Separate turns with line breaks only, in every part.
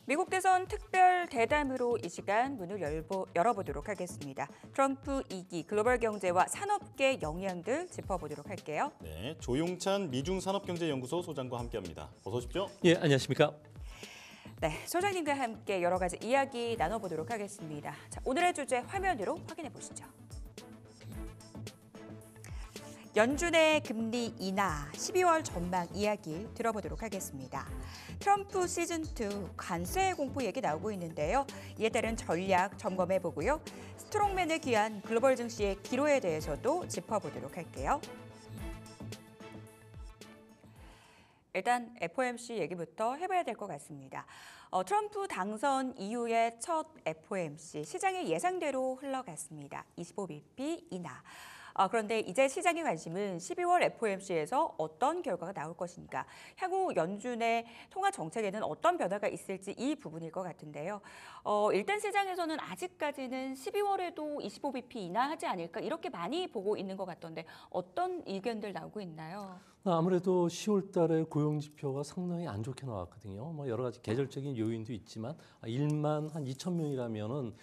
미국 대선 특별 대담으로 이 시간 문을 열어보도록 하겠습니다. 트럼프 2기 글로벌 경제와 산업계 영향들 짚어보도록 할게요.
네, 조용찬 미중산업경제연구소 소장과 함께합니다. 어서 오십시오.
예, 안녕하십니까?
네, 소장님과 함께 여러 가지 이야기 나눠보도록 하겠습니다. 자, 오늘의 주제 화면으로 확인해 보시죠. 연준의 금리 인하 12월 전망 이야기 들어보도록 하겠습니다. 트럼프 시즌2 관세 공포 얘기 나오고 있는데요. 이에 따른 전략 점검해 보고요. 스트롱맨을 귀한 글로벌 증시의 기로에 대해서도 짚어보도록 할게요. 일단 FOMC 얘기부터 해봐야 될 것 같습니다. 트럼프 당선 이후의 첫 FOMC 시장의 예상대로 흘러갔습니다. 25bp 인하. 그런데 이제 시장의 관심은 12월 FOMC에서 어떤 결과가 나올 것인가, 향후 연준의 통화 정책에는 어떤 변화가 있을지 이 부분일 것 같은데요. 일단 시장에서는 아직까지는 12월에도 25bp 인하하지 않을까 이렇게 많이 보고 있는 것 같던데 어떤 의견들 나오고 있나요?
아무래도 10월 달에 고용 지표가 상당히 안 좋게 나왔거든요. 뭐 여러 가지 계절적인 요인도 있지만 1만 한 2천 명이라면은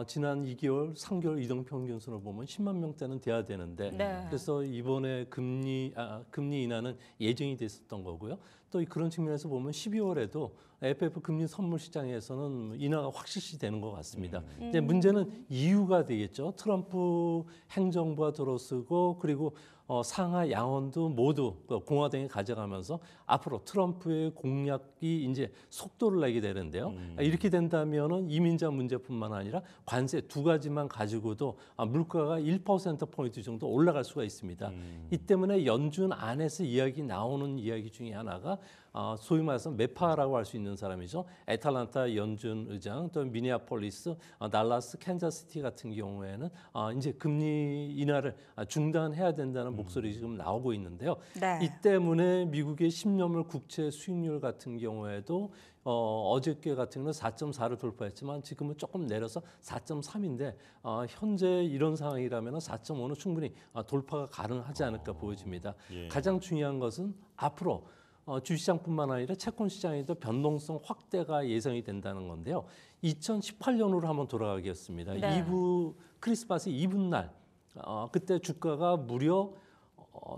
지난 2개월, 3개월 이동평균선을 보면 10만 명대는 돼야 되는데
네.
그래서 이번에 금리 인하는 예정이 됐었던 거고요. 또 그런 측면에서 보면 12월에도 FF 금리 선물 시장에서는 인하가 확실시 되는 것 같습니다. 이제 문제는 이유가 되겠죠. 트럼프 행정부가 들어서고 그리고 상하 양원도 모두 공화당이 가져가면서 앞으로 트럼프의 공약이 이제 속도를 내게 되는데요. 이렇게 된다면은 이민자 문제뿐만 아니라 관세 두 가지만 가지고도 물가가 1%포인트 정도 올라갈 수가 있습니다. 이 때문에 연준 안에서 나오는 이야기 중에 하나가 소위 말해서 메파라고 할 수 있는 사람이죠. 애틀란타 연준 의장, 또 미니애폴리스, 달라스, 캔자스시티 같은 경우에는 이제 금리 인하를 중단해야 된다는 목소리 지금 나오고 있는데요.
네.
이 때문에 미국의 10년물 국채 수익률 같은 경우에도 어저께 같은 경우는 4.4를 돌파했지만 지금은 조금 내려서 4.3인데 현재 이런 상황이라면 4.5는 충분히 돌파가 가능하지 않을까 보여집니다.
예.
가장 중요한 것은 앞으로 주시장뿐만 아니라 채권 시장에도 변동성 확대가 예상이 된다는 건데요. 2018년으로 한번 돌아가겠습니다.
네.
크리스마스 이브날 그때 주가가 무려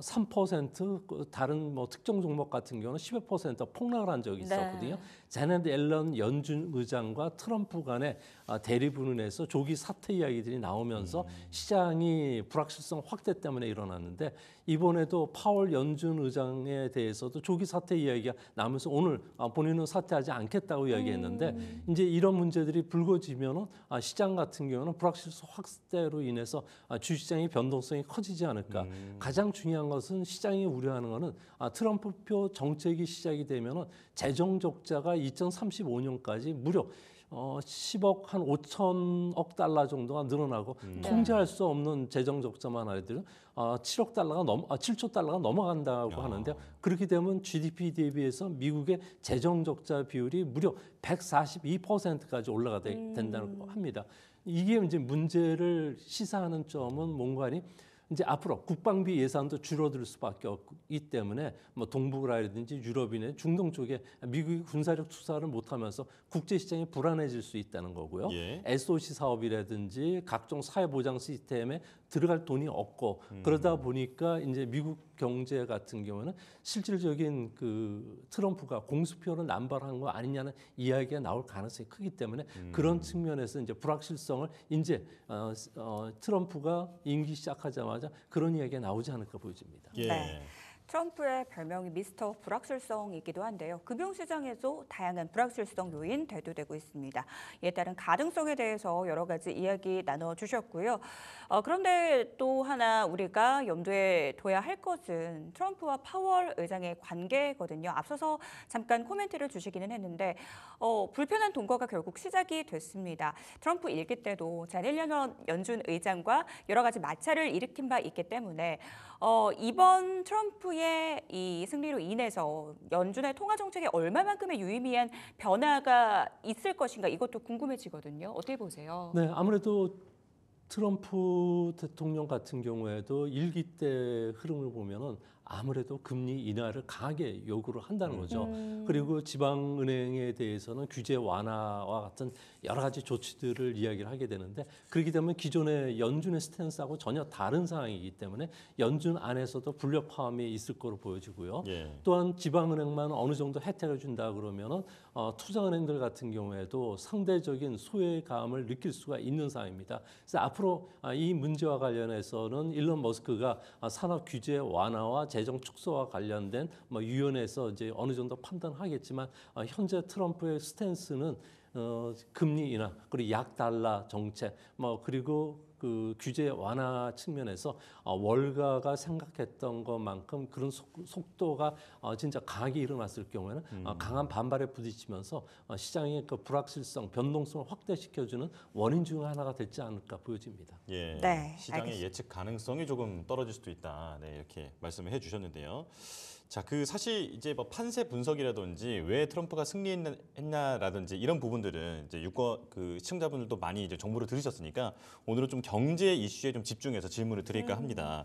3% 다른 뭐 특정 종목 같은 경우는 10% 폭락을 한 적이 있었거든요.
네.
제넷 옐런 연준 의장과 트럼프 간의 대립으로 조기 사퇴 이야기들이 나오면서 시장이 불확실성 확대 때문에 일어났는데 이번에도 파월 연준 의장에 대해서도 조기 사퇴 이야기가 나오면서 오늘 본인은 사퇴하지 않겠다고 이야기했는데 이제 이런 문제들이 불거지면은 시장 같은 경우는 불확실성 확대로 인해서 주시장의 변동성이 커지지 않을까. 가장 중요한 것은 시장이 우려하는 것은 트럼프표 정책이 시작이 되면은 재정 적자가 2035년까지 무려 10억 한 5천억 달러 정도가 늘어나고 통제할 수 없는 재정 적자만 하더라도 7조 달러가 넘어간다고 하는데 그렇게 되면 GDP 대비해서 미국의 재정 적자 비율이 무려 142%까지 올라가게 된다고 합니다. 이게 이제 문제를 시사하는 점은 뭔가니 이제 앞으로 국방비 예산도 줄어들 수밖에 없기 때문에 뭐 동북아라든지 유럽이나 중동 쪽에 미국이 군사력 투자를 못하면서 국제 시장이 불안해질 수 있다는 거고요.
예.
SOC 사업이라든지 각종 사회보장 시스템에 들어갈 돈이 없고 그러다 보니까 이제 미국 경제 같은 경우는 실질적인 그 트럼프가 공수표를 남발한 거 아니냐는 이야기가 나올 가능성이 크기 때문에 그런 측면에서 이제 불확실성을 이제 트럼프가 임기 시작하자마자 그런 이야기가 나오지 않을까 보여집니다.
예.
네. 트럼프의 별명이 미스터 불확실성이기도 한데요. 금융시장에도 다양한 불확실성 요인 대두되고 있습니다. 이에 따른 가능성에 대해서 여러 가지 이야기 나눠주셨고요. 그런데 또 하나 우리가 염두에 둬야 할 것은 트럼프와 파월 의장의 관계거든요. 앞서서 잠깐 코멘트를 주시기는 했는데 불편한 동거가 결국 시작이 됐습니다. 트럼프 일기 때도 자넷 옐런 연준 의장과 여러 가지 마찰을 일으킨 바 있기 때문에 이번 트럼프의 이 승리로 인해서 연준의 통화 정책에 얼마만큼의 유의미한 변화가 있을 것인가 이것도 궁금해지거든요. 어떻게 보세요?
네, 아무래도 트럼프 대통령 같은 경우에도 일기 때 흐름을 보면은 아무래도 금리 인하를 강하게 요구를 한다는 거죠. 그리고 지방은행에 대해서는 규제 완화와 같은 여러 가지 조치들을 이야기를 하게 되는데 그렇게 되면 기존의 연준의 스탠스하고 전혀 다른 상황이기 때문에 연준 안에서도 불협화음이 있을 거로 보여지고요.
예.
또한 지방은행만 어느 정도 혜택을 준다 그러면은 투자은행들 같은 경우에도 상대적인 소외감을 느낄 수가 있는 상황입니다. 그래서 앞으로 이 문제와 관련해서는 일론 머스크가 산업 규제 완화와 재정 축소와 관련된 위원회에서 이제 어느 정도 판단하겠지만 현재 트럼프의 스탠스는 금리 인하 그리고 약달러 정책 그리고 그 규제 완화 측면에서 월가가 생각했던 것만큼 그런 속도가 진짜 강하게 일어났을 경우에는 강한 반발에 부딪히면서 시장의 그 불확실성, 변동성을 확대시켜주는 원인 중 하나가 되지 않을까 보여집니다.
예.
네,
시장의
알겠습니다.
예측 가능성이 조금 떨어질 수도 있다. 네, 이렇게 말씀을 해주셨는데요. 자, 그 사실 이제 뭐 판세 분석이라든지 왜 트럼프가 승리했냐라든지 이런 부분들은 이제 그 시청자분들도 많이 이제 정보를 들으셨으니까 오늘은 좀 경제 이슈에 좀 집중해서 질문을 드릴까 합니다.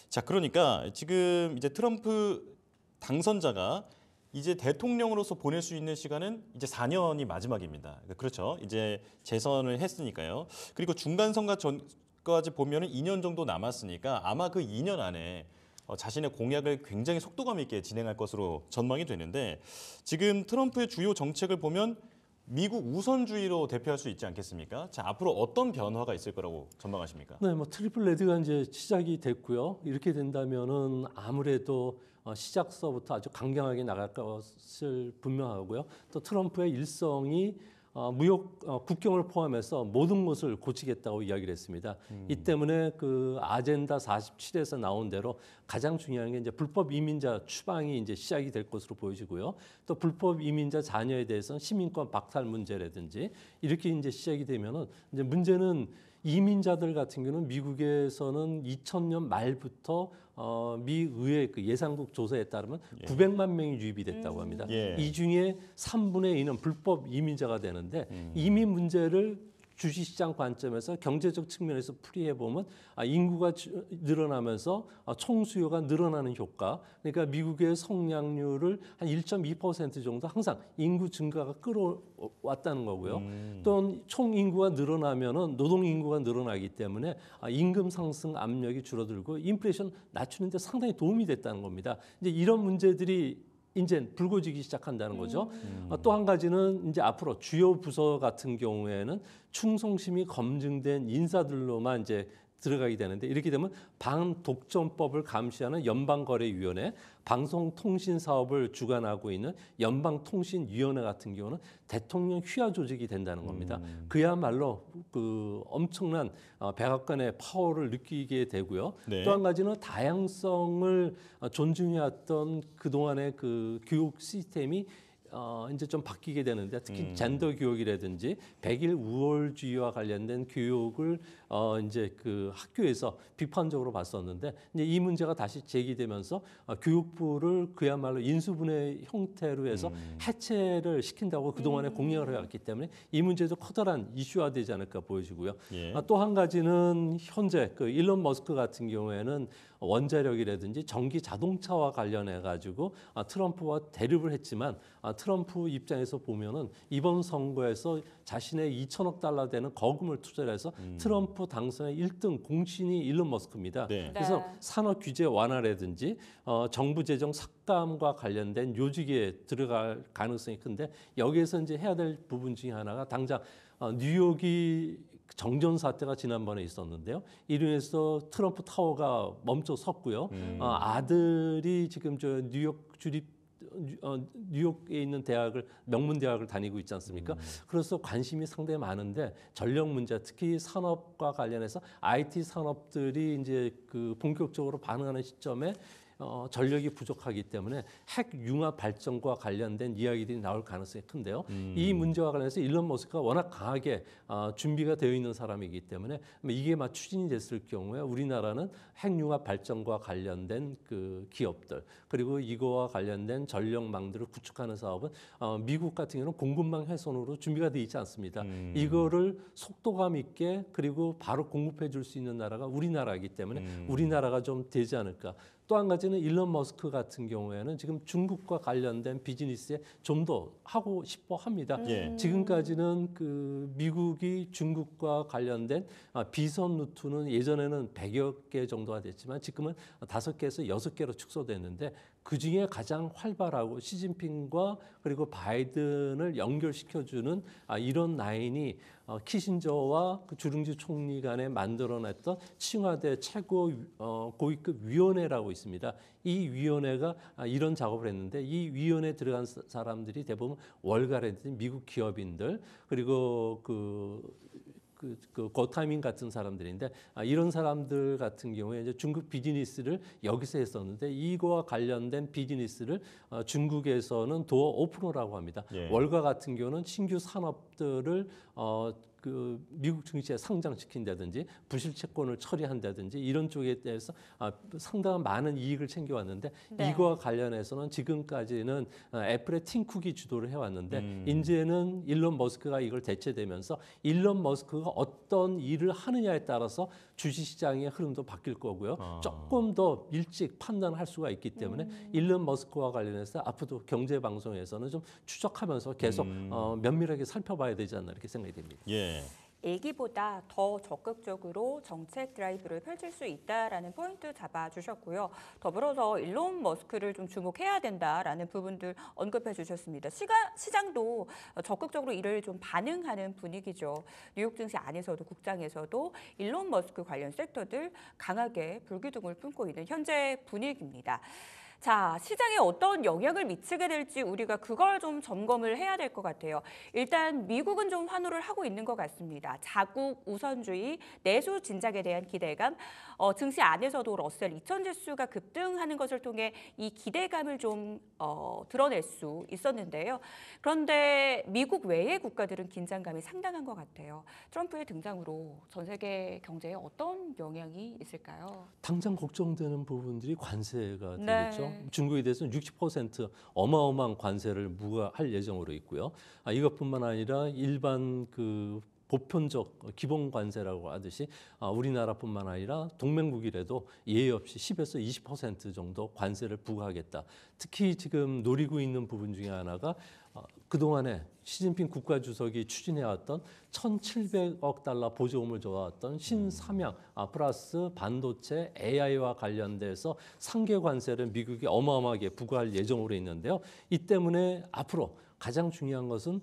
자, 그러니까 지금 이제 트럼프 당선자가 이제 대통령으로서 보낼 수 있는 시간은 이제 4년이 마지막입니다. 그렇죠. 이제 재선을 했으니까요. 그리고 중간 선거 전까지 보면은 2년 정도 남았으니까 아마 그 2년 안에 자신의 공약을 굉장히 속도감 있게 진행할 것으로 전망이 되는데 지금 트럼프의 주요 정책을 보면 미국 우선주의로 대표할 수 있지 않겠습니까? 자, 앞으로 어떤 변화가 있을 거라고 전망하십니까?
네, 트리플 레드가 이제 시작이 됐고요. 이렇게 된다면은 아무래도 시작서부터 아주 강경하게 나갈 것을 분명하고요. 또 트럼프의 일성이 무역 국경을 포함해서 모든 것을 고치겠다고 이야기를 했습니다. 이 때문에 그 아젠다 47에서 나온 대로 가장 중요한 게 이제 불법 이민자 추방이 이제 시작이 될 것으로 보여지고요. 또 불법 이민자 자녀에 대해서는 시민권 박탈 문제라든지 이렇게 이제 시작이 되면은 이제 문제는 이민자들 같은 경우는 미국에서는 2000년 말부터 미 의회 그 예상국 조사에 따르면 900만 명이 유입이 됐다고 합니다.
예.
이 중에 3분의 2는 불법 이민자가 되는데 이민 문제를 주식시장 관점에서 경제적 측면에서 풀이해 보면 인구가 늘어나면서 총수요가 늘어나는 효과. 그러니까 미국의 성장률을 한 1.2% 정도 항상 인구 증가가 끌어왔다는 거고요. 또 총 인구가 늘어나면은 노동 인구가 늘어나기 때문에 임금 상승 압력이 줄어들고 인플레이션 낮추는데 상당히 도움이 됐다는 겁니다. 이제 이런 문제들이 이제 불거지기 시작한다는 거죠. 또 한 가지는 이제 앞으로 주요 부서 같은 경우에는 충성심이 검증된 인사들로만 이제 들어가게 되는데 이렇게 되면 방독점법을 감시하는 연방거래위원회, 방송통신 사업을 주관하고 있는 연방통신위원회 같은 경우는 대통령 휘하 조직이 된다는 겁니다. 그야말로 그 엄청난 백악관의 파워를 느끼게 되고요.
네.
또 한 가지는 다양성을 존중해왔던 그동안의 그 교육 시스템이 이제 좀 바뀌게 되는데 특히 젠더 교육이라든지 백일 우월주의와 관련된 교육을 이제 그 학교에서 비판적으로 봤었는데 이제 이 문제가 다시 제기되면서 교육부를 그야말로 인수분해 형태로 해서 해체를 시킨다고 그동안에 공약을 해왔기 때문에 이 문제도 커다란 이슈화되지 않을까 보여지고요.
예.
또 한 가지는 현재 그 일론 머스크 같은 경우에는 원자력이라든지 전기 자동차와 관련해 가지고 트럼프와 대립을 했지만 트럼프 입장에서 보면은 이번 선거에서 자신의 2천억 달러 되는 거금을 투자를 해서 트럼프 당선의 1등 공신이 일론 머스크입니다.
네.
그래서
네.
산업 규제 완화라든지 정부 재정 삭감과 관련된 요직에 들어갈 가능성이 큰데 여기에서 이제 해야 될 부분 중에 하나가 당장 뉴욕이 정전 사태가 지난번에 있었는데요. 이로 인해서 트럼프 타워가 멈춰 섰고요. 아들이 지금 저 뉴욕에 있는 대학을 명문 대학을 다니고 있지 않습니까? 그래서 관심이 상당히 많은데 전력 문제, 특히 산업과 관련해서 IT 산업들이 이제 그 본격적으로 반응하는 시점에 전력이 부족하기 때문에 핵 융합 발전과 관련된 이야기들이 나올 가능성이 큰데요. 이 문제와 관련해서 일론 머스크가 워낙 강하게 준비가 되어 있는 사람이기 때문에 이게 막 추진이 됐을 경우에 우리나라는 핵 융합 발전과 관련된 그 기업들 그리고 이거와 관련된 전력망들을 구축하는 사업은 미국 같은 경우는 공급망 훼손으로 준비가 되어 있지 않습니다. 이거를 속도감 있게 그리고 바로 공급해 줄 수 있는 나라가 우리나라이기 때문에 우리나라가 좀 되지 않을까. 또 한 가지는 일론 머스크 같은 경우에는 지금 중국과 관련된 비즈니스에 좀 더 하고 싶어 합니다.
예.
지금까지는 그 미국이 중국과 관련된 비선 루트는 예전에는 100여 개 정도가 됐지만 지금은 5개에서 6개로 축소됐는데 그중에 가장 활발하고 시진핑과 그리고 바이든을 연결시켜주는 이런 라인이 키신저와 그 주룽지 총리 간에 만들어냈던 칭화대 최고 고위급 위원회라고 있습니다. 이 위원회가 이런 작업을 했는데 이 위원회에 들어간 사람들이 대부분 월가라든지 미국 기업인들 그리고 고타민 같은 사람들인데 이런 사람들 같은 경우에 이제 중국 비즈니스를 여기서 했었는데 이거와 관련된 비즈니스를 중국에서는 도어 오프너라고 합니다.
예.
월가 같은 경우는 신규 산업들을 그 미국 증시에 상장시킨다든지 부실 채권을 처리한다든지 이런 쪽에 대해서 상당한 많은 이익을 챙겨왔는데
네.
이거와 관련해서는 지금까지는 애플의 팀 쿡이 주도를 해왔는데 이제는 일론 머스크가 이걸 대체되면서 일론 머스크가 어떤 일을 하느냐에 따라서 주식시장의 흐름도 바뀔 거고요. 조금 더 일찍 판단할 수가 있기 때문에 일론 머스크와 관련해서 앞으로 경제 방송에서는 좀 추적하면서 계속 면밀하게 살펴봐야 되지 않나 이렇게 생각이 됩니다.
예.
예기보다 더 적극적으로 정책 드라이브를 펼칠 수 있다라는 포인트 잡아주셨고요. 더불어서 일론 머스크를 좀 주목해야 된다라는 부분들 언급해 주셨습니다. 시장도 적극적으로 이를 좀 반응하는 분위기죠. 뉴욕 증시 안에서도 국장에서도 일론 머스크 관련 섹터들 강하게 불기둥을 품고 있는 현재 분위기입니다. 자, 시장에 어떤 영향을 미치게 될지 우리가 그걸 좀 점검을 해야 될 것 같아요. 일단 미국은 좀 환호를 하고 있는 것 같습니다. 자국 우선주의, 내수 진작에 대한 기대감, 증시 안에서도 러셀 2000 지수가 급등하는 것을 통해 이 기대감을 좀 드러낼 수 있었는데요. 그런데 미국 외의 국가들은 긴장감이 상당한 것 같아요. 트럼프의 등장으로 전 세계 경제에 어떤 영향이 있을까요?
당장 걱정되는 부분들이 관세가
네.
되겠죠. 중국에 대해서는 60% 어마어마한 관세를 부과할 예정으로 있고요. 이것뿐만 아니라 일반 그 보편적 기본 관세라고 하듯이 우리나라뿐만 아니라 동맹국이라도 예의 없이 10에서 20% 정도 관세를 부과하겠다. 특히 지금 노리고 있는 부분 중에 하나가 그동안에 시진핑 국가주석이 추진해왔던 1,700억 달러 보조금을 줘왔던 신삼양 플러스 반도체 AI와 관련돼서 상계 관세를 미국이 어마어마하게 부과할 예정으로 있는데요. 이 때문에 앞으로 가장 중요한 것은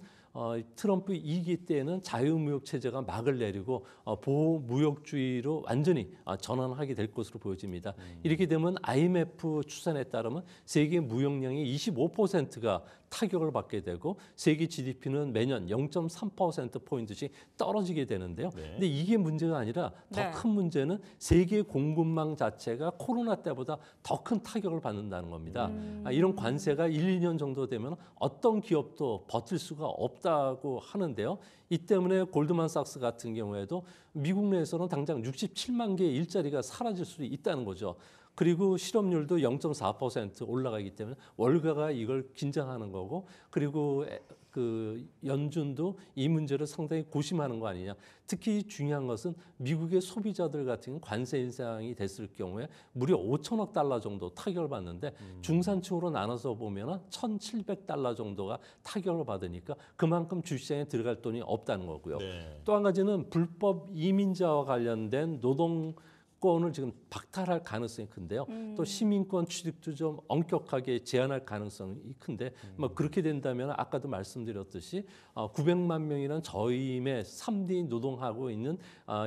트럼프 2기 때에는 자유무역 체제가 막을 내리고 보호무역주의로 완전히 전환하게 될 것으로 보여집니다. 이렇게 되면 IMF 추산에 따르면 세계 무역량의 25%가 타격을 받게 되고 세계 GDP는 매년 0.3%포인트씩 떨어지게 되는데요.
네.
근데 이게 문제가 아니라 더
네.
큰 문제는 세계 공급망 자체가 코로나 때보다 더 큰 타격을 받는다는 겁니다. 이런 관세가 1, 2년 정도 되면 어떤 기업도 버틸 수가 없다고 하는데요. 이 때문에 골드만삭스 같은 경우에도 미국 내에서는 당장 67만 개의 일자리가 사라질 수도 있다는 거죠. 그리고 실업률도 0.4% 올라가기 때문에 월가가 이걸 긴장하는 거고 그리고 그 연준도 이 문제를 상당히 고심하는 거 아니냐. 특히 중요한 것은 미국의 소비자들 같은 경우 관세 인상이 됐을 경우에 무려 5천억 달러 정도 타격을 받는데 중산층으로 나눠서 보면 1,700달러 정도가 타격을 받으니까 그만큼 주시장에 들어갈 돈이 없다는 거고요.
네.
또 한 가지는 불법 이민자와 관련된 노동권을 지금 박탈할 가능성이 큰데요. 또 시민권 취득도 좀 엄격하게 제한할 가능성이 큰데 뭐 그렇게 된다면 아까도 말씀드렸듯이 900만 명이라는 저임의 3D 노동하고 있는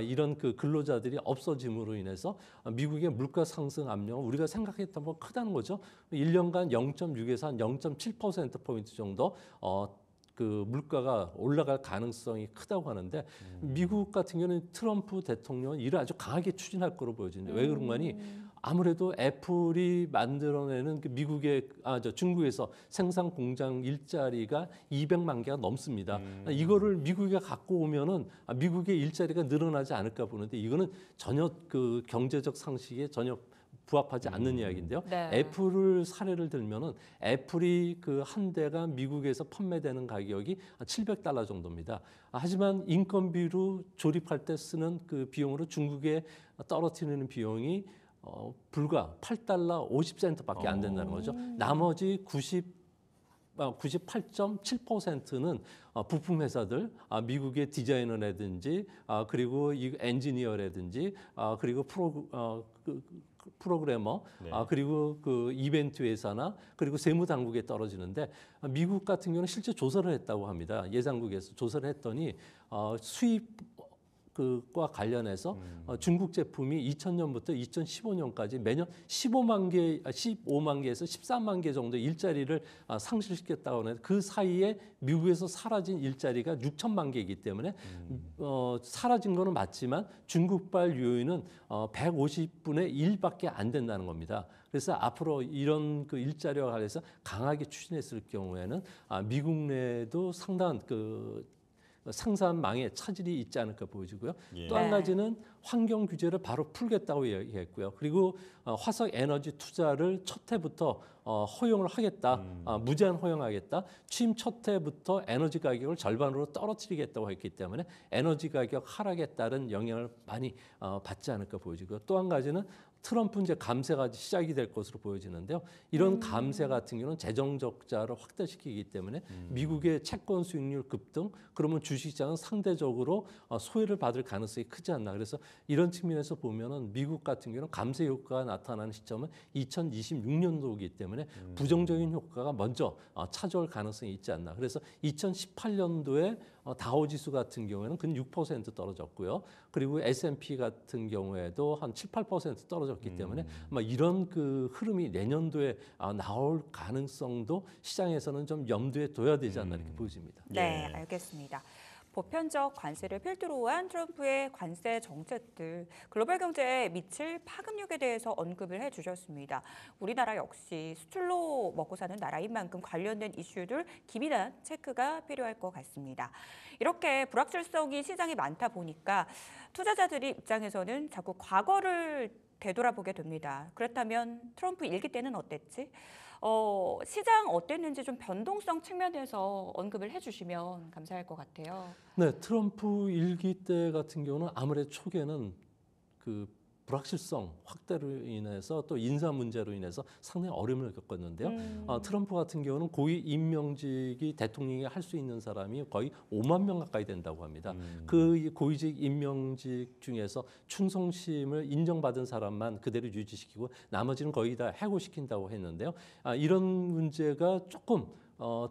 이런 그 근로자들이 없어짐으로 인해서 미국의 물가 상승 압력은 우리가 생각했던 것보다 크다는 거죠. 1년간 0.6에서 한 0.7%포인트 정도 그 물가가 올라갈 가능성이 크다고 하는데 미국 같은 경우는 트럼프 대통령은 이를 아주 강하게 추진할 거로 보여지는데 왜 그런 거니? 아무래도 애플이 만들어내는 그 미국의 중국에서 생산 공장 일자리가 200만 개가 넘습니다. 이거를 미국에 갖고 오면은 미국의 일자리가 늘어나지 않을까 보는데 이거는 전혀 그 경제적 상식에 전혀 부합하지 않는 이야기인데요.
네.
애플을 사례를 들면은 애플이 그 한 대가 미국에서 판매되는 가격이 $700 정도입니다. 하지만 인건비로 조립할 때 쓰는 그 비용으로 중국에 떨어뜨리는 비용이 불과 8달러 50센트밖에 안 된다는 거죠. 나머지 98.7%는 부품 회사들, 미국의 디자이너라든지 그리고 이 엔지니어라든지 그리고 프로그래머,
네.
그리고 그 이벤트 회사나 그리고 세무 당국에 떨어지는데 미국 같은 경우는 실제 조사를 했다고 합니다. 예상국에서 조사를 했더니 수입 그과 관련해서 중국 제품이 2000년부터 2015년까지 매년 15만 개에서 13만 개 정도 일자리를 상실시켰다고 하는데 그 사이에 미국에서 사라진 일자리가 6천만 개이기 때문에 사라진 거는 맞지만 중국발 요인은 150분의 1밖에 안 된다는 겁니다. 그래서 앞으로 이런 그 일자리와 관련해서 강하게 추진했을 경우에는 미국 내에도 상당한 그 생산망에 차질이 있지 않을까 보여지고요.
예.
또 한 가지는 환경 규제를 바로 풀겠다고 얘기했고요. 그리고 화석 에너지 투자를 첫 해부터 허용을 하겠다, 무제한 허용하겠다. 취임 첫 해부터 에너지 가격을 절반으로 떨어뜨리겠다고 했기 때문에 에너지 가격 하락에 따른 영향을 많이 받지 않을까 보여지고요. 또 한 가지는 트럼프 이제 감세가 시작이 될 것으로 보여지는데요. 이런 감세 같은 경우는 재정 적자를 확대시키기 때문에 미국의 채권 수익률 급등, 그러면 주식시장은 상대적으로 소외를 받을 가능성이 크지 않나. 그래서 이런 측면에서 보면은 미국 같은 경우는 감세 효과가 나타나는 시점은 2026년도이기 때문에 부정적인 효과가 먼저 찾아올 가능성이 있지 않나. 그래서 2018년도에 다우지수 같은 경우에는 근 6% 떨어졌고요. 그리고 S&P 같은 경우에도 한 7, 8% 떨어졌기 때문에 아마 이런 그 흐름이 내년도에 나올 가능성도 시장에서는 좀 염두에 둬야 되지 않나 이렇게 보여집니다.
네,
예.
알겠습니다. 보편적 관세를 필두로 한 트럼프의 관세 정책들, 글로벌 경제에 미칠 파급력에 대해서 언급을 해주셨습니다. 우리나라 역시 수출로 먹고 사는 나라인 만큼 관련된 이슈들 기민한 체크가 필요할 것 같습니다. 이렇게 불확실성이 시장에 많다 보니까 투자자들이 입장에서는 자꾸 과거를 되돌아보게 됩니다. 그렇다면 트럼프 일기 때는 어땠지? 시장 어땠는지 좀 변동성 측면에서 언급을 해주시면 감사할 것 같아요.
네, 트럼프 일기 때 같은 경우는 아무래도 초기에는 그 불확실성 확대로 인해서 또 인사 문제로 인해서 상당히 어려움을 겪었는데요. 트럼프 같은 경우는 고위 임명직이 대통령이 할 수 있는 사람이 거의 5만 명 가까이 된다고 합니다. 그 고위직 임명직 중에서 충성심을 인정받은 사람만 그대로 유지시키고 나머지는 거의 다 해고시킨다고 했는데요. 이런 문제가 조금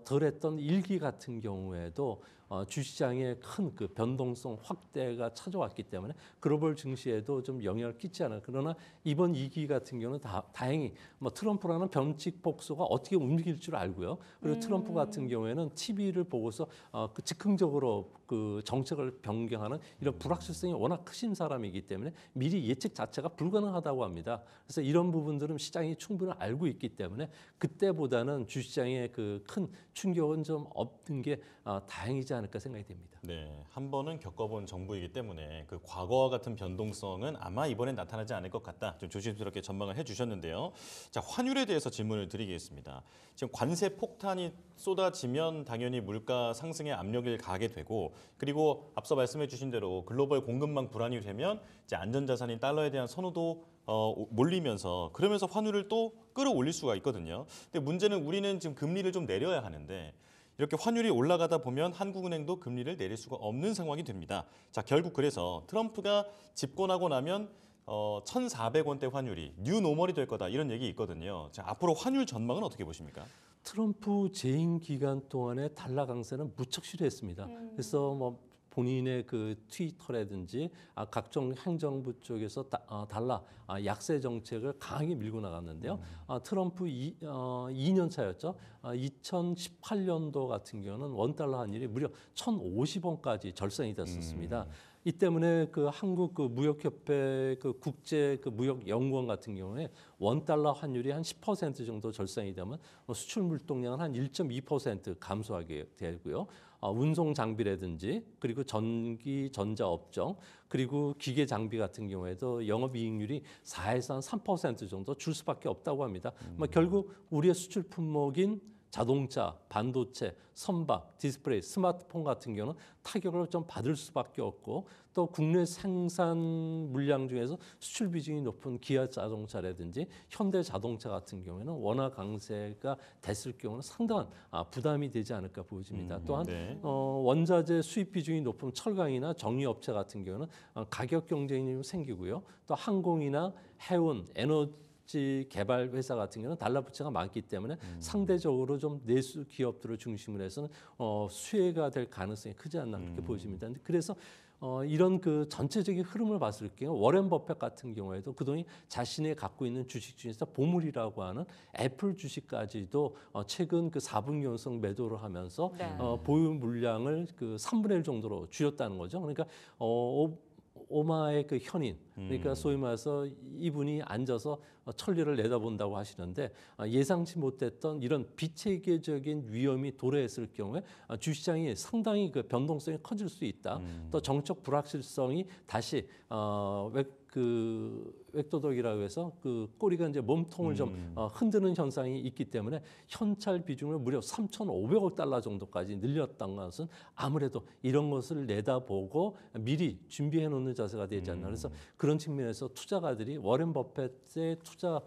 덜했던 일기 같은 경우에도 주시장의 큰 그 변동성 확대가 찾아왔기 때문에 글로벌 증시에도 좀 영향을 끼치지 않아요. 그러나 이번 2기 같은 경우는 다행히 뭐 트럼프라는 변칙 복수가 어떻게 움직일 줄 알고요. 그리고 트럼프 같은 경우에는 TV를 보고서 그 즉흥적으로 그 정책을 변경하는 이런 불확실성이 워낙 크신 사람이기 때문에 미리 예측 자체가 불가능하다고 합니다. 그래서 이런 부분들은 시장이 충분히 알고 있기 때문에 그때보다는 주시장의 그 큰 충격은 좀 없는 게 다행이지 않을까 생각이 됩니다.
네, 한 번은 겪어본 정부이기 때문에 그 과거와 같은 변동성은 아마 이번엔 나타나지 않을 것 같다. 좀 조심스럽게 전망을 해주셨는데요. 자, 환율에 대해서 질문을 드리겠습니다. 지금 관세 폭탄이 쏟아지면 당연히 물가 상승의 압력을 가하게 되고, 그리고 앞서 말씀해주신 대로 글로벌 공급망 불안이 되면 이제 안전자산인 달러에 대한 선호도 몰리면서 그러면서 환율을 또 끌어올릴 수가 있거든요. 근데 문제는 우리는 지금 금리를 좀 내려야 하는데. 이렇게 환율이 올라가다 보면 한국은행도 금리를 내릴 수가 없는 상황이 됩니다. 자, 결국 그래서 트럼프가 집권하고 나면 1,400원대 환율이 뉴 노멀이 될 거다 이런 얘기 있거든요. 자, 앞으로 환율 전망은 어떻게 보십니까?
트럼프 재임 기간 동안에 달러 강세는 무척 실했습니다. 그래서 뭐 본인의 그 트위터라든지 각종 행정부 쪽에서 달러 약세 정책을 강하게 밀고 나갔는데요. 트럼프 2년 차였죠. 2018년도 같은 경우는 원달러 환율이 무려 1,050원까지 절상이 됐었습니다. 이 때문에 그 한국 그 무역협회 그 국제 그 무역연구원 같은 경우에 원달러 환율이 한 10% 정도 절상이 되면 수출 물동량은 한 1.2% 감소하게 되고요. 운송 장비라든지 그리고 전기 전자 업종 그리고 기계 장비 같은 경우에도 영업이익률이 4에서 한 3% 정도 줄 수밖에 없다고 합니다. 결국 우리의 수출 품목인 자동차, 반도체, 선박, 디스플레이, 스마트폰 같은 경우는 타격을 좀 받을 수밖에 없고 또 국내 생산 물량 중에서 수출 비중이 높은 기아 자동차라든지 현대 자동차 같은 경우에는 원화 강세가 됐을 경우는 상당한 부담이 되지 않을까 보여집니다. 또한
네.
원자재 수입 비중이 높은 철강이나 정유업체 같은 경우는 가격 경쟁이 생기고요. 또 항공이나 해운, 에너지 개발 회사 같은 경우는 달러 부채가 많기 때문에 상대적으로 좀 내수 기업들을 중심으로 해서는 수혜가 될 가능성이 크지 않나 그렇게 보여집니다. 그래서 이런 그 전체적인 흐름을 봤을 경우 워렌 버핏 같은 경우에도 그동안 자신이 갖고 있는 주식 중에서 보물이라고 하는 애플 주식까지도 최근 그 4분기 연속 매도를 하면서
네.
보유 물량을 그 3분의 1 정도로 줄였다는 거죠. 그러니까 오마의 그 현인, 그러니까 소위 말해서 이분이 앉아서 천리를 내다본다고 하시는데 예상치 못했던 이런 비체계적인 위험이 도래했을 경우에 주시장이 상당히 그 변동성이 커질 수 있다. 또 정책 불확실성이 다시 웩도덕이라고 해서 그 꼬리가 이제 몸통을 좀 흔드는 현상이 있기 때문에 현찰 비중을 무려 3,500억 달러 정도까지 늘렸던 것은 아무래도 이런 것을 내다보고 미리 준비해 놓는 자세가 되지 않나. 그래서 그런 측면에서 투자가들이 워렌 버핏의 투자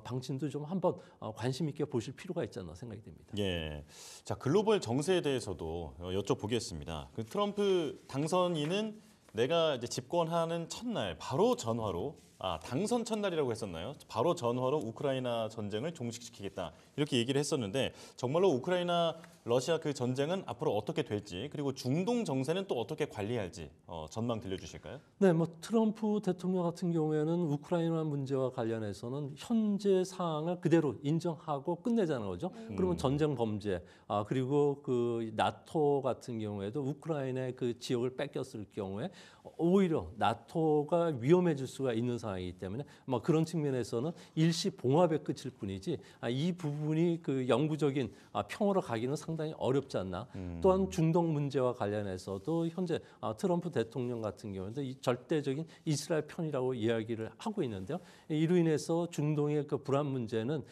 방침도 좀 한번 관심 있게 보실 필요가 있지 않나 생각이 됩니다.
예. 자, 글로벌 정세에 대해서도 여쭤보겠습니다. 그 트럼프 당선인은 내가 이제 집권하는 첫날 바로 전화로 당선 첫날이라고 했었나요? 바로 전화로 우크라이나 전쟁을 종식시키겠다 이렇게 얘기를 했었는데 정말로 우크라이나 러시아 그 전쟁은 앞으로 어떻게 될지 그리고 중동 정세는 또 어떻게 관리할지 전망 들려주실까요?
네, 뭐 트럼프 대통령 같은 경우에는 우크라이나 문제와 관련해서는 현재 상황을 그대로 인정하고 끝내자는 거죠. 그러면 전쟁 범죄, 그리고 그 나토 같은 경우에도 우크라이나의 그 지역을 뺏겼을 경우에 오히려 나토가 위험해질 수가 있는 상황이기 때문에 뭐 그런 측면에서는 일시 봉합에 끝일 뿐이지 이 부분이 그 영구적인 평화로 가기는 상당히 어렵지 않나. 또한 중동 문제와 관련해서도 현재 트럼프 대통령 같은 경우에도 이 절대적인 이스라엘 편이라고 이야기를 하고 있는데요. 이로 인해서 중동의 그 불안 문제는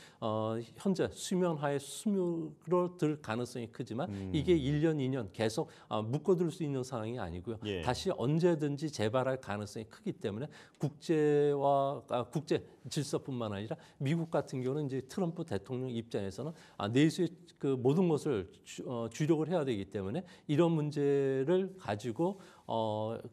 현재 수면하에 스며들 가능성이 크지만 이게 1년, 2년 계속 묶어둘 수 있는 상황이 아니고요.
예.
다시 언제든지 재발할 가능성이 크기 때문에 국제 질서뿐만 아니라 미국 같은 경우는 이제 트럼프 대통령 입장에서는 내수의 그 모든 것을 주력을 해야 되기 때문에 이런 문제를 가지고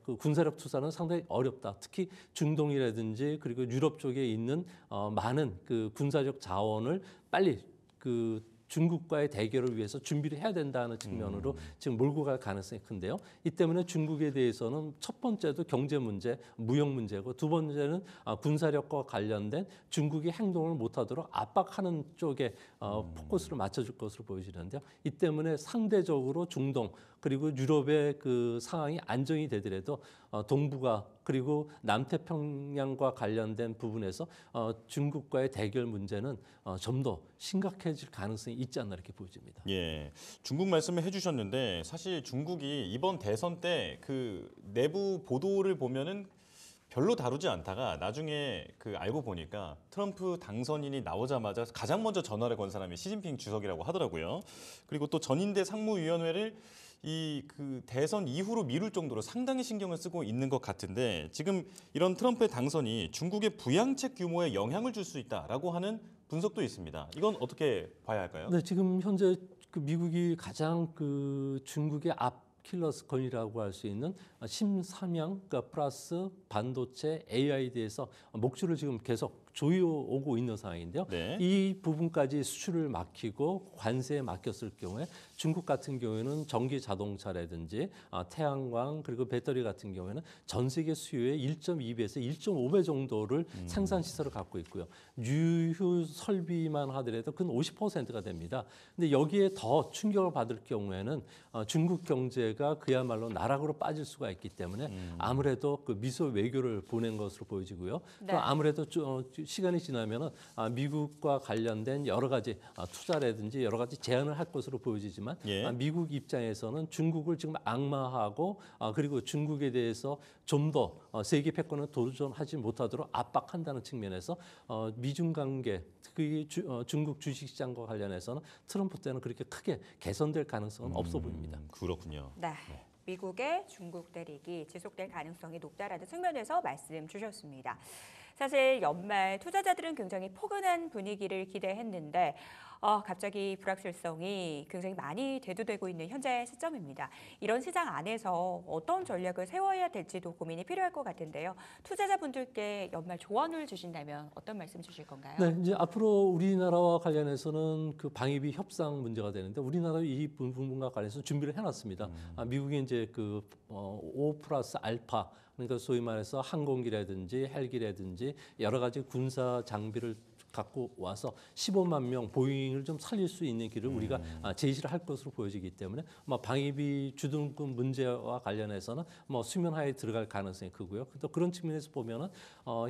그 군사력 투자는 상당히 어렵다. 특히 중동이라든지 그리고 유럽 쪽에 있는 많은 그 군사적 자원을 빨리 그 중국과의 대결을 위해서 준비를 해야 된다는 측면으로 지금 몰고 갈 가능성이 큰데요. 이 때문에 중국에 대해서는 첫 번째도 경제 문제, 무역 문제고 두 번째는 군사력과 관련된 중국이 행동을 못하도록 압박하는 쪽에 포커스를 맞춰줄 것으로 보여지는데요. 이 때문에 상대적으로 중동 그리고 유럽의 그 상황이 안정이 되더라도 동북아 그리고 남태평양과 관련된 부분에서 중국과의 대결 문제는 좀 더 심각해질 가능성이 있지 않나 이렇게 보여집니다.
예, 중국 말씀을 해주셨는데 사실 중국이 이번 대선 때 그 내부 보도를 보면은 별로 다루지 않다가 나중에 그 알고 보니까 트럼프 당선인이 나오자마자 가장 먼저 전화를 건 사람이 시진핑 주석이라고 하더라고요. 그리고 또 전인대 상무위원회를 이 그 대선 이후로 미룰 정도로 상당히 신경을 쓰고 있는 것 같은데 지금 이런 트럼프의 당선이 중국의 부양책 규모에 영향을 줄 수 있다라고 하는 분석도 있습니다. 이건 어떻게 봐야 할까요?
네, 지금 현재 그 미국이 가장 그 중국의 킬러스건이라고 할 수 있는 심삼양, 그러니까 플러스 반도체, AI에 대해서 목줄을 지금 계속 조여오고 있는 상황인데요.
네.
이 부분까지 수출을 막히고 관세에 막혔을 경우에 중국 같은 경우에는 전기 자동차라든지 태양광 그리고 배터리 같은 경우에는 전 세계 수요의 1.2배에서 1.5배 정도를 생산 시설을 갖고 있고요. 유휴 설비만 하더라도 근 50%가 됩니다. 근데 여기에 더 충격을 받을 경우에는 중국 경제가 그야말로 나락으로 빠질 수가 있기 때문에 아무래도 그 미소 외교를 보낸 것으로 보여지고요.
네.
또 아무래도 시간이 지나면은 미국과 관련된 여러 가지 투자라든지 여러 가지 제안을 할 것으로 보여지지만
예.
미국 입장에서는 중국을 지금 악마하고 그리고 중국에 대해서 좀 더 세계 패권에 도전하지 못하도록 압박한다는 측면에서 미중 관계, 특히 중국 주식시장과 관련해서는 트럼프 때는 그렇게 크게 개선될 가능성은 없어 보입니다.
그렇군요.
네. 미국의 중국 대립이 지속될 가능성이 높다라는 측면에서 말씀 주셨습니다. 사실 연말 투자자들은 굉장히 포근한 분위기를 기대했는데 갑자기 불확실성이 굉장히 많이 대두되고 있는 현재 시점입니다. 이런 시장 안에서 어떤 전략을 세워야 될지도 고민이 필요할 것 같은데요. 투자자분들께 연말 조언을 주신다면 어떤 말씀 주실 건가요?
네, 이제 앞으로 우리나라와 관련해서는 그 방위비 협상 문제가 되는데 우리나라 이 부분과 관련해서 준비를 해놨습니다. 미국이 이제 그 5+알파 그러니까 소위 말해서 항공기라든지 헬기라든지 여러 가지 군사 장비를 갖고 와서 15만 명 보잉을 좀 살릴 수 있는 길을 우리가 제시를 할 것으로 보여지기 때문에 방위비 주둔금 문제와 관련해서는 수면하에 들어갈 가능성이 크고요. 또 그런 측면에서 보면은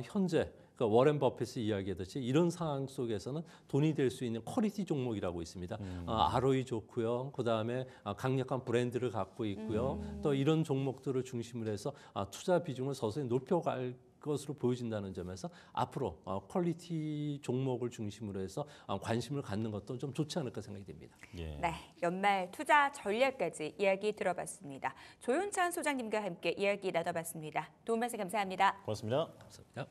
현재 그러니까 워렌 버핏이 이야기하듯이 이런 상황 속에서는 돈이 될 수 있는 퀄리티 종목이라고 있습니다. ROE 좋고요. 그다음에 강력한 브랜드를 갖고 있고요. 또 이런 종목들을 중심으로 해서 투자 비중을 서서히 높여갈 것으로 보여진다는 점에서 앞으로 퀄리티 종목을 중심으로 해서 관심을 갖는 것도 좀 좋지 않을까 생각이 됩니다.
예.
네, 연말 투자 전략까지 이야기 들어봤습니다. 조윤찬 소장님과 함께 이야기 나눠봤습니다. 도움 말씀 감사합니다.
고맙습니다.
감사합니다.